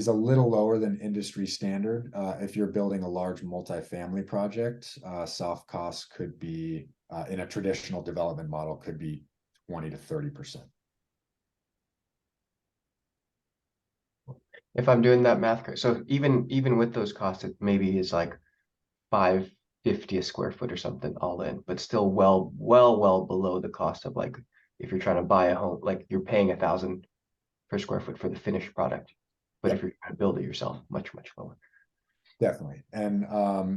a little lower than industry standard. If you're building a large multifamily project, soft costs could be in a traditional development model could be 20 to 30%. If I'm doing that math correct, so even with those costs, it maybe is like 550 a square foot or something all in, but still well below the cost of, like, if you're trying to buy a home, like you're paying 1,000 per square foot for the finished product. But if you're trying to build it yourself, much lower. Definitely. And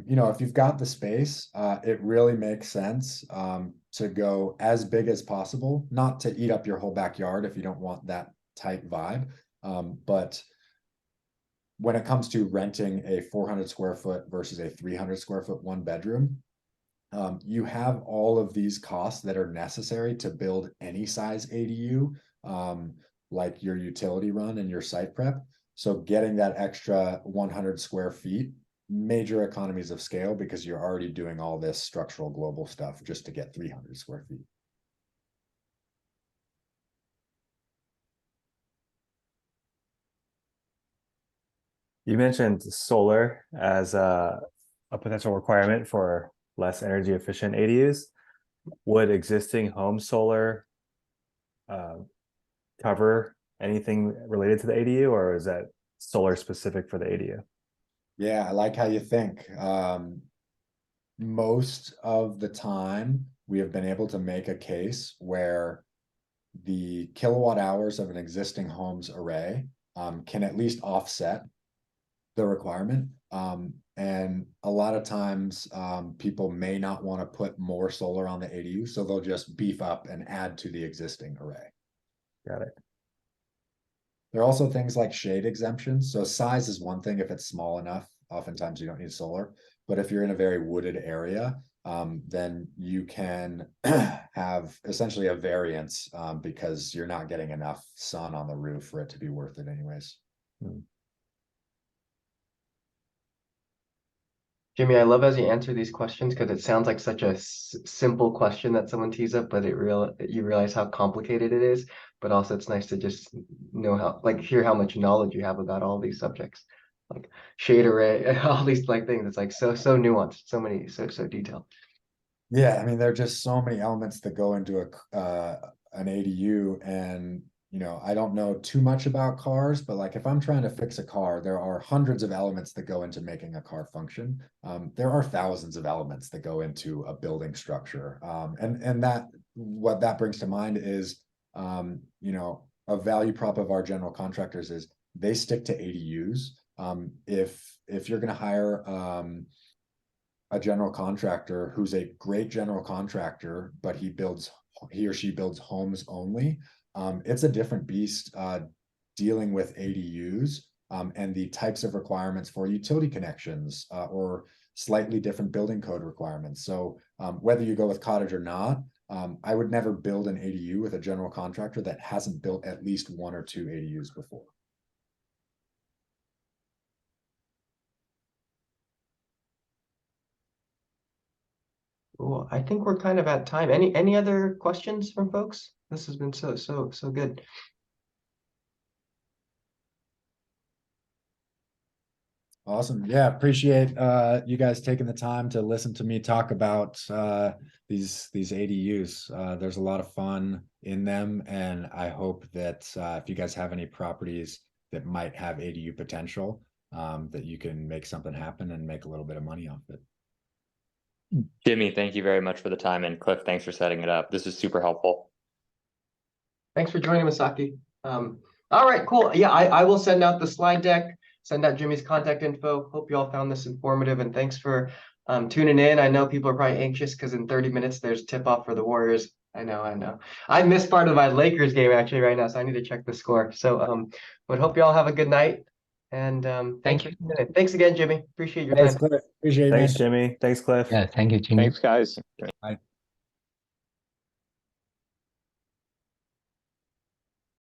you know, if you've got the space, it really makes sense to go as big as possible, not to eat up your whole backyard if you don't want that tight vibe. But when it comes to renting a 400 square foot versus a 300 square foot 1 bedroom, you have all of these costs that are necessary to build any size ADU, like your utility run and your site prep. So getting that extra 100 square feet, major economies of scale, because you're already doing all this structural global stuff just to get 300 square feet. You mentioned solar as a potential requirement for less energy efficient ADUs. Would existing home solar cover anything related to the ADU, or is that solar specific for the ADU? Yeah, I like how you think. Most of the time, we have been able to make a case where the kilowatt hours of an existing home's array can at least offset the requirement. And a lot of times people may not want to put more solar on the ADU, so they'll just beef up and add to the existing array. Got it. There are also things like shade exemptions. So size is one thing. If it's small enough, oftentimes you don't need solar. But if you're in a very wooded area, then you can have essentially a variance because you're not getting enough sun on the roof for it to be worth it anyways. Jimmie, I love as you answer these questions, because it sounds like such a simple question that someone tees up, but you realize how complicated it is. But also, it's nice to just know how, like, hear how much knowledge you have about all these subjects, like shade array, all these like things. It's like so nuanced, so many, so detailed. Yeah, I mean, there are just so many elements that go into an ADU, and you know, I don't know too much about cars, but like if I'm trying to fix a car, there are hundreds of elements that go into making a car function. There are thousands of elements that go into a building structure. And that what that brings to mind is you know, a value prop of our general contractors is they stick to ADUs. If you're going to hire a general contractor who's a great general contractor, but he or she builds homes only, it's a different beast dealing with ADUs and the types of requirements for utility connections or slightly different building code requirements. So whether you go with cottage or not, I would never build an ADU with a general contractor that hasn't built at least 1 or 2 ADUs before. Cool. I think we're kind of at time. Any other questions from folks? This has been so good. Awesome. Yeah, appreciate you guys taking the time to listen to me talk about these ADUs. There's a lot of fun in them, and I hope that if you guys have any properties that might have ADU potential, that you can make something happen and make a little bit of money off it. Jimmie, thank you very much for the time, and Cliff, thanks for setting it up. This is super helpful. Thanks for joining, Masaki. All right, cool. Yeah, I will send out the slide deck, send out Jimmie's contact info. Hope you all found this informative, and thanks for tuning in. I know people are probably anxious because in 30 minutes there's tip-off for the Warriors. I know. I missed part of my Lakers game actually right now, so I need to check the score. So but hope you all have a good night. And thanks for tuning in. Thanks again, Jimmie. Appreciate your Thanks, time. Cliff. Appreciate it, man. Thanks, Jimmy. Thanks, Cliff. Yeah, thank you, Jimmy. Thanks, guys. Bye.